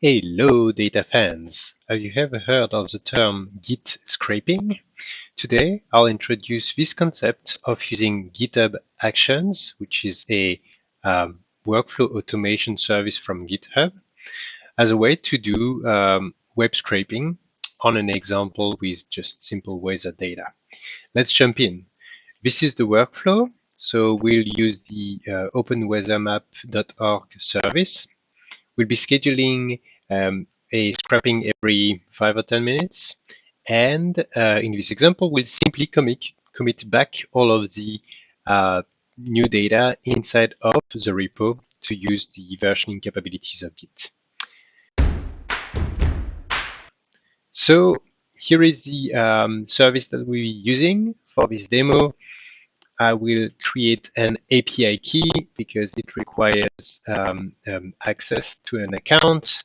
Hello, data fans! Have you ever heard of the term Git scraping? Today, I'll introduce this concept of using GitHub Actions, which is a workflow automation service from GitHub, as a way to do web scraping on an example with just simple wizard data. Let's jump in. This is the workflow. So we'll use the openweathermap.org service. We'll be scheduling a scrapping every 5 or 10 minutes. And in this example, we'll simply commit back all of the new data inside of the repo to use the versioning capabilities of Git. So here is the service that we're using for this demo. I will create an API key because it requires access to an account.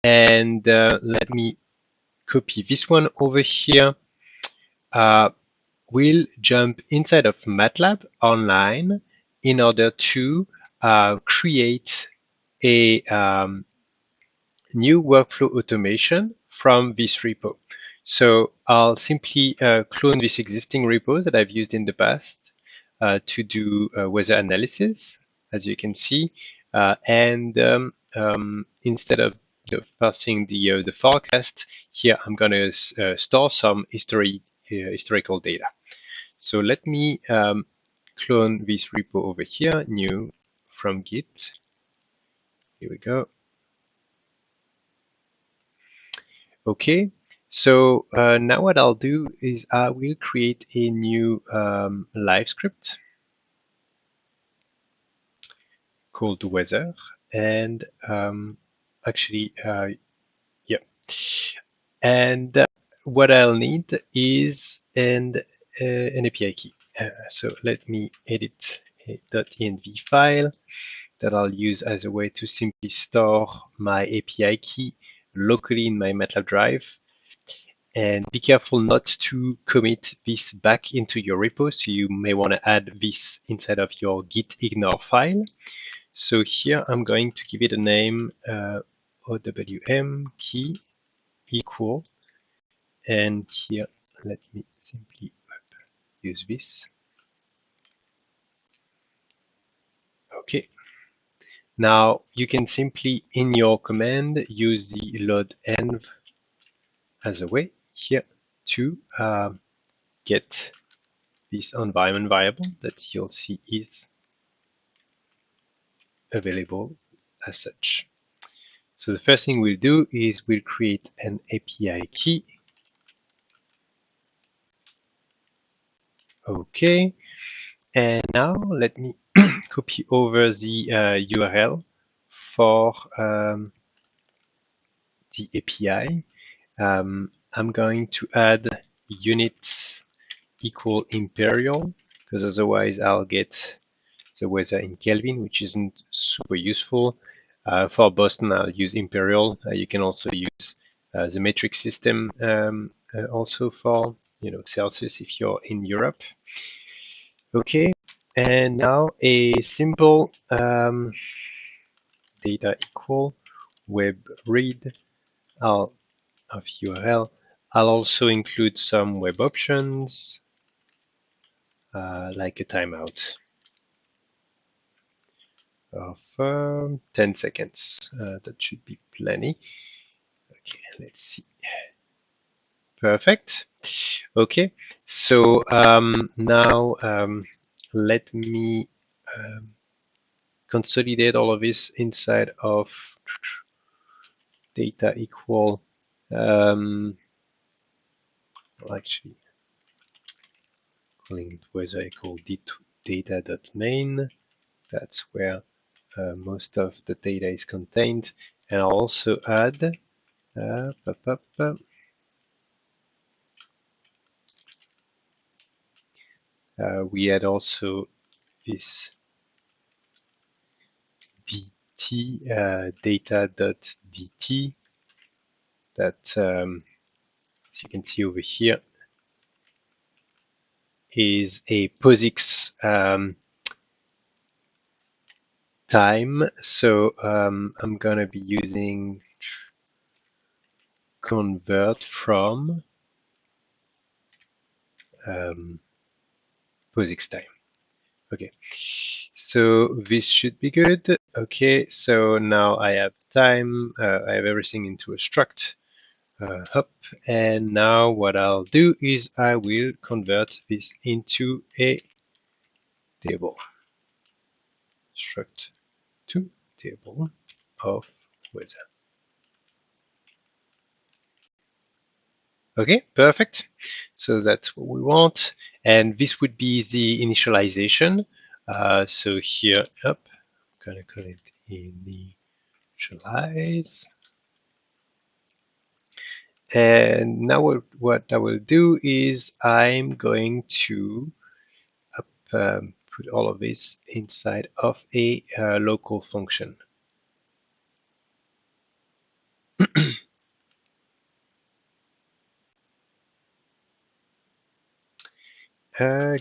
And let me copy this one over here. We'll jump inside of MATLAB online in order to create a new workflow automation from this repo. So I'll simply clone this existing repo that I've used in the past to do weather analysis, as you can see. And instead of passing the forecast, here I'm going to store some historical data. So let me clone this repo over here, new from Git. Here we go. Okay, so now what I'll do is I will create a new live script called weather, and actually, yeah. And what I'll need is an API key. So let me edit a .env file that I'll use as a way to simply store my API key locally in my MATLAB drive. And be careful not to commit this back into your repo. So you may want to add this inside of your git ignore file. So here I'm going to give it a name, OWM key equal. And here, let me simply use this. Okay. Now you can simply, in your command, use the load env as a way here to get this environment variable that you'll see is available as such. So the first thing we'll do is we'll create an API key. Okay, and now let me copy over the URL for the API. I'm going to add units equal imperial, because otherwise I'll get the weather in Kelvin, which isn't super useful. For Boston, I'll use imperial. You can also use the metric system also for Celsius if you're in Europe. Okay, and now a simple data equal web read of URL. I'll also include some web options like a timeout of 10 seconds. That should be plenty. Okay, let's see. Perfect. Okay, so now let me consolidate all of this inside of data equal. Actually, calling it weather equal data.main. That's where most of the data is contained. And I'll also add we add also this dt data.dt that, as you can see over here, is a POSIX time. So I'm going to be using convert from POSIX time. Okay, so this should be good. Okay, so now I have time, I have everything into a struct, up, and now what I'll do is I will convert this into a table, struct to table of weather. Okay, perfect. So that's what we want. And this would be the initialization. So here, up, I'm gonna call it initialize. And now what I will do is I'm going to put all of this inside of a local function.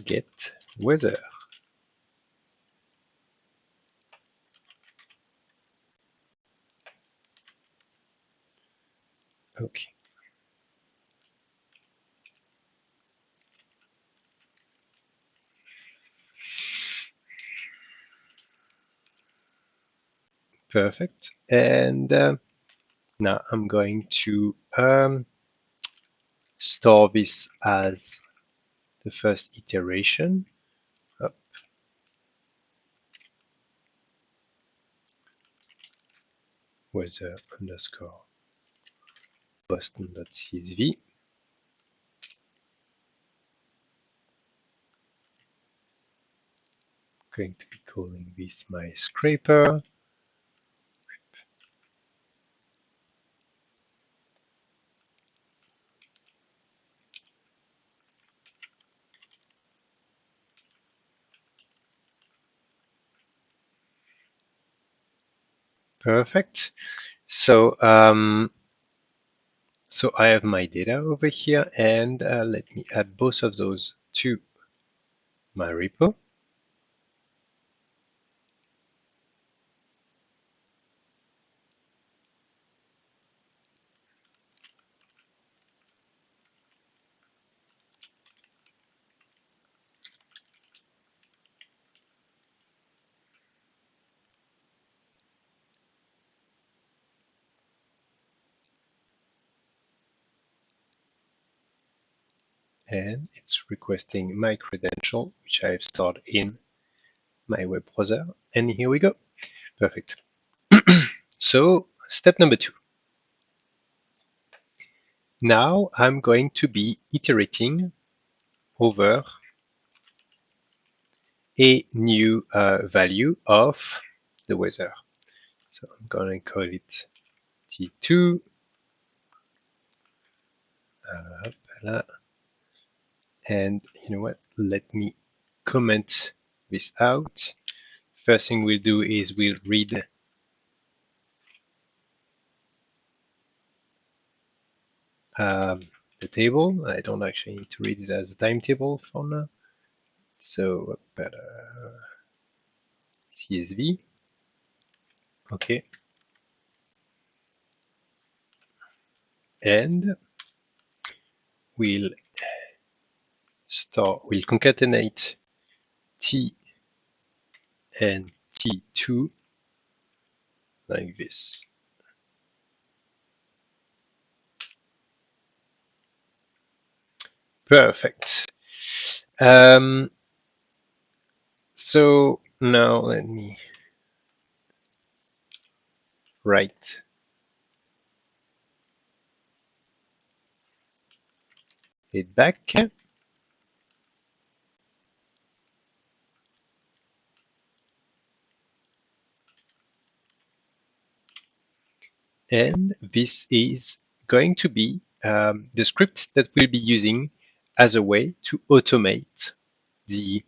Get weather. Okay. Perfect. And now I'm going to store this as the first iteration. Up. Weather underscore Boston.csv. Going to be calling this my scraper. Perfect. So so I have my data over here, and let me add both of those to my repo. And it's requesting my credential, which I've stored in my web browser. And here we go. Perfect. So step number 2. Now I'm going to be iterating over a new value of the weather. So I'm going to call it T2. And you know what? Let me comment this out. First thing we'll do is we'll read the table. I don't actually need to read it as a timetable for now. So CSV. Okay. And we'll concatenate T and T2 like this. Perfect. So now let me write it back. And this is going to be the script that we'll be using as a way to automate the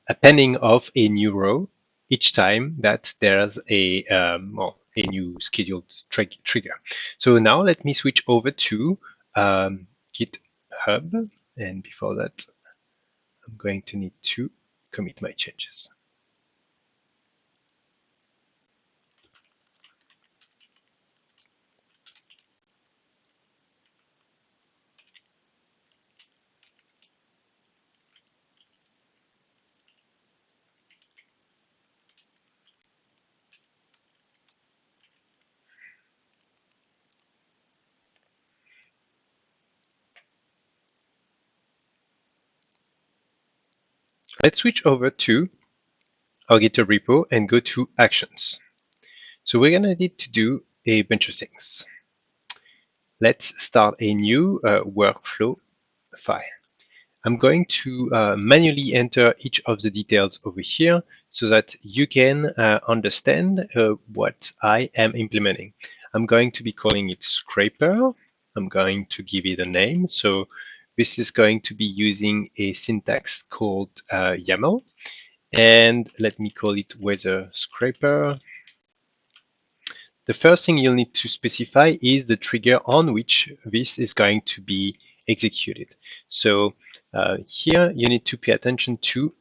appending of a new row each time that there's a new scheduled trigger. So now let me switch over to GitHub, and before that, I'm going to need to commit my changes. Let's switch over to our GitHub repo and go to Actions. So we're going to need to do a bunch of things. Let's start a new workflow file. I'm going to manually enter each of the details over here so that you can understand what I am implementing. I'm going to be calling it scraper. I'm going to give it a name. So this is going to be using a syntax called YAML. And let me call it weather scraper. The first thing you'll need to specify is the trigger on which this is going to be executed. So here you need to pay attention to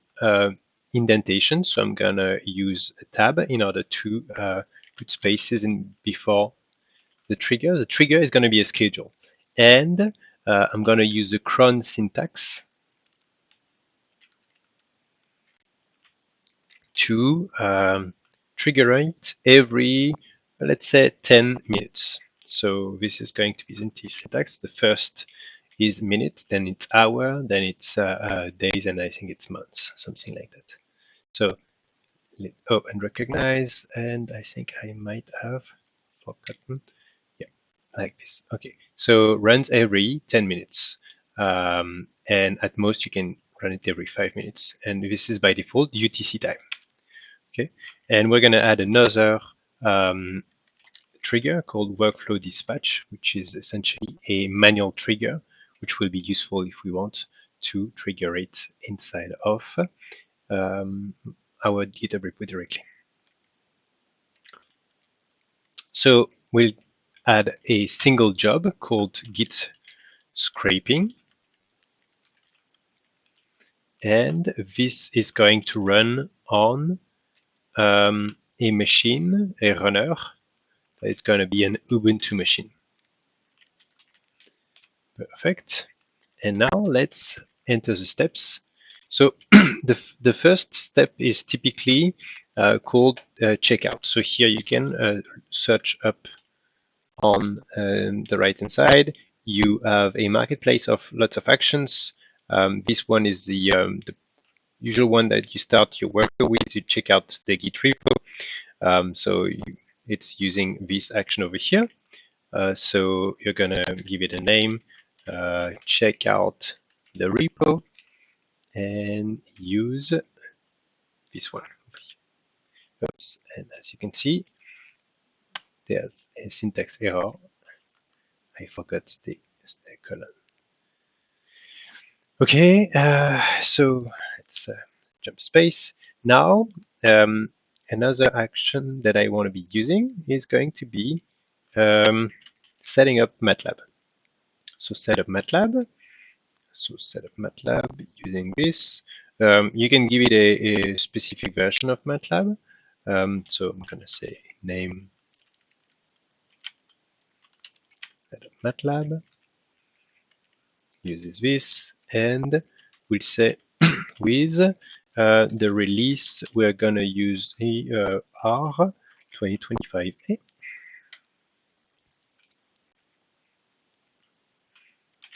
indentation. So I'm going to use a tab in order to put spaces in before the trigger. The trigger is going to be a schedule. And I'm going to use the cron syntax to trigger it every, let's say, 10 minutes. So this is going to be the syntax. The first is minute, then it's hour, then it's days, and I think it's months, something like that. So, oh, and recognize, and I think I might have forgotten. Yeah, like this. Okay, so runs every 10 minutes. And at most you can run it every 5 minutes. And this is by default UTC time. Okay, and we're going to add another trigger called workflow dispatch, which is essentially a manual trigger, which will be useful if we want to trigger it inside of our GitHub repo directly. So we'll add a single job called git scraping. And this is going to run on a machine, a runner. It's going to be an Ubuntu machine. Perfect. And now let's enter the steps. So the first step is typically called checkout. So here you can search up on the right-hand side. You have a marketplace of lots of actions. This one is the usual one that you start your workflow with. You check out the Git repo. So it's using this action over here. So you're gonna give it a name, check out the repo, and use this one. Oops, and as you can see, there's a syntax error. I forgot the colon. Okay, so let's jump space. Now, another action that I want to be using is going to be setting up MATLAB. So set up MATLAB. So set up MATLAB using this. You can give it a specific version of MATLAB. So I'm going to say name set up MATLAB. Uses this, and we'll say with the release we're going to use R 2025A.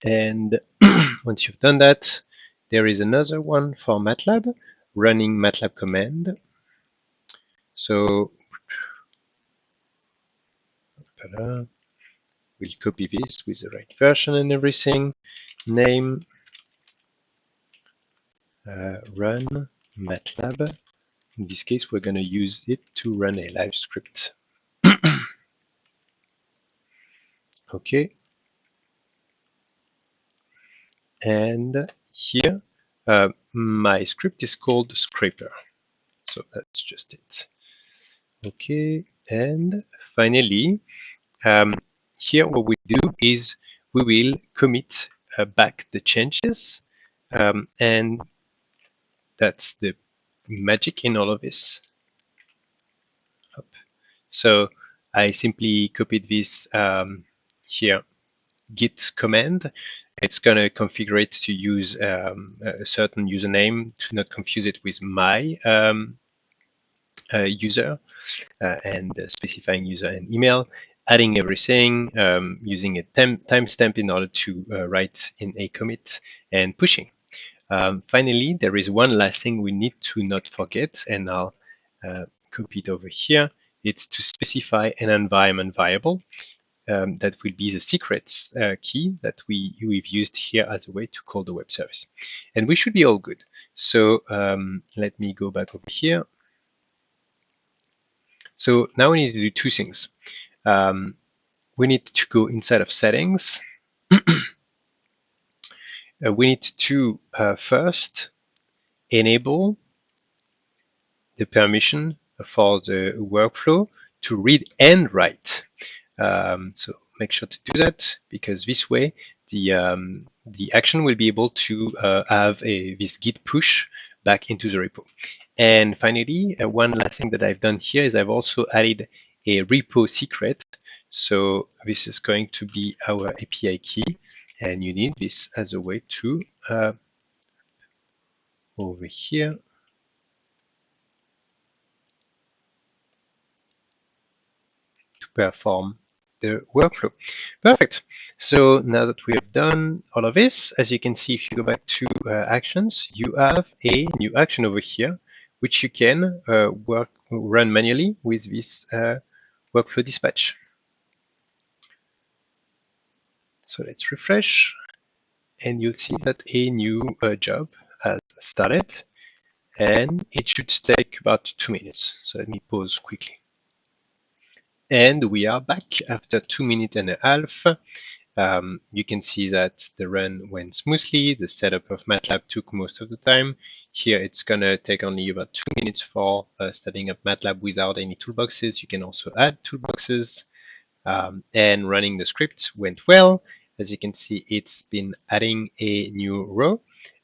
And once you've done that, there is another one for MATLAB, running MATLAB command. So we'll copy this with the right version and everything. Name run MATLAB. In this case, we're going to use it to run a live script. Okay. And here, my script is called scraper. So that's just it. Okay, and finally, here what we do is we will commit back the changes, and that's the magic in all of this. So I simply copied this here git command. It's going to configure it to use a certain username to not confuse it with my user, and specifying user and email, adding everything, using a timestamp in order to write in a commit, and pushing. Finally, there is one last thing we need to not forget, and I'll copy it over here. It's to specify an environment variable. That will be the secrets key that we've used here as a way to call the web service. And we should be all good. So let me go back over here. So now we need to do two things. We need to go inside of settings. We need to first enable the permission for the workflow to read and write. So make sure to do that, because this way the action will be able to have this git push back into the repo. And finally, one last thing that I've done here is I've also added a repo secret. So this is going to be our API key, and you need this as a way to over here. To perform the workflow. Perfect. So now that we have done all of this, as you can see, if you go back to actions, you have a new action over here, which you can run manually with this workflow dispatch. So let's refresh, and you'll see that a new job has started, and it should take about 2 minutes. So let me pause quickly. And we are back after 2 minutes and a half. You can see that the run went smoothly. The setup of MATLAB took most of the time. Here it's going to take only about 2 minutes for setting up MATLAB without any toolboxes. You can also add toolboxes. And running the script went well. As you can see, it's been adding a new row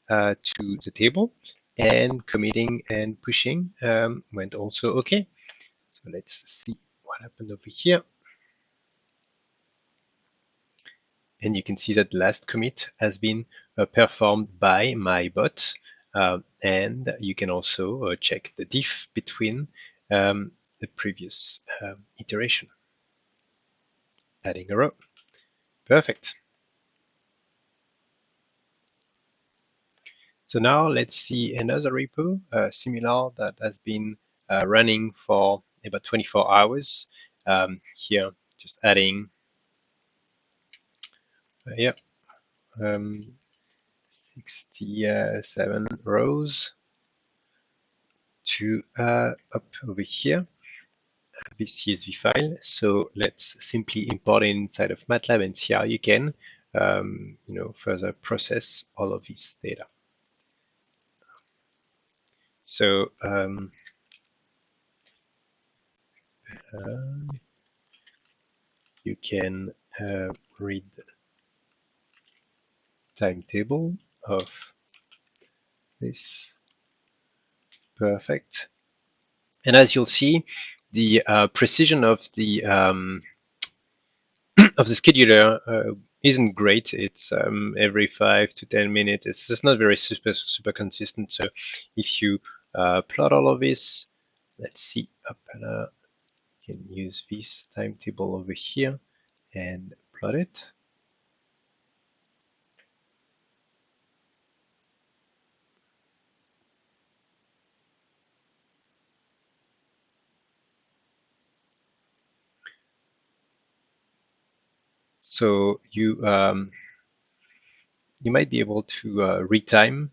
to the table, and committing and pushing went also okay. So let's see what happened over here. And you can see that the last commit has been performed by my bot. And you can also check the diff between the previous iteration. Adding a row. Perfect. So now let's see another repo similar that has been running for about 24 hours. Here, just adding, yeah, 67 rows to up over here, this CSV file. So let's simply import it inside of MATLAB and see how you can further process all of this data. So you can read the timetable of this. Perfect. And as you'll see, the precision of the scheduler isn't great. It's every 5 to 10 minutes. It's just not very super consistent. So if you plot all of this, let's see, you can use this timetable over here and plot it. So you might be able to retime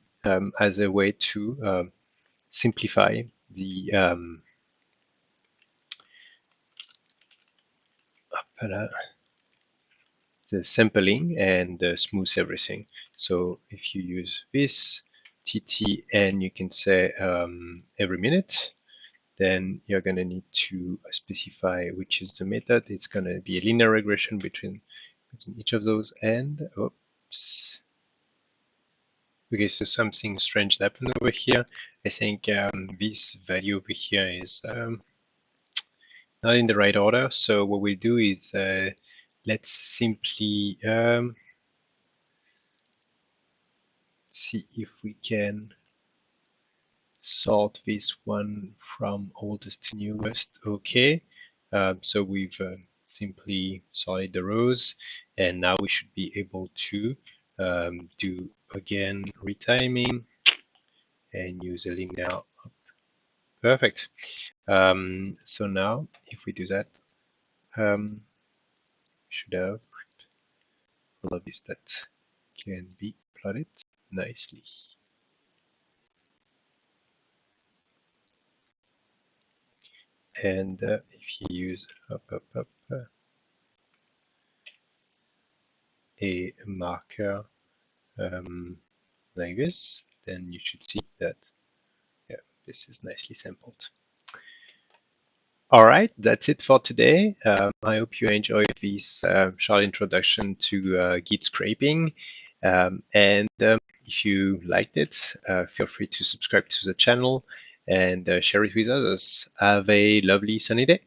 as a way to simplify the sampling and smooth everything. So if you use this TT and you can say every minute, then you're going to need to specify which is the method. It's going to be a linear regression between each of those. And oops. Okay, so something strange happened over here. I think this value over here is not in the right order. So what we'll do is let's simply see if we can sort this one from oldest to newest. Okay, so we've simply sorted the rows, and now we should be able to do again retiming and use a link now. Perfect. So now if we do that, should have all of this that can be plotted nicely. And if you use a marker like this, then you should see that this is nicely sampled. All right, that's it for today. I hope you enjoyed this short introduction to Git scraping. And if you liked it, feel free to subscribe to the channel and share it with others. Have a lovely sunny day.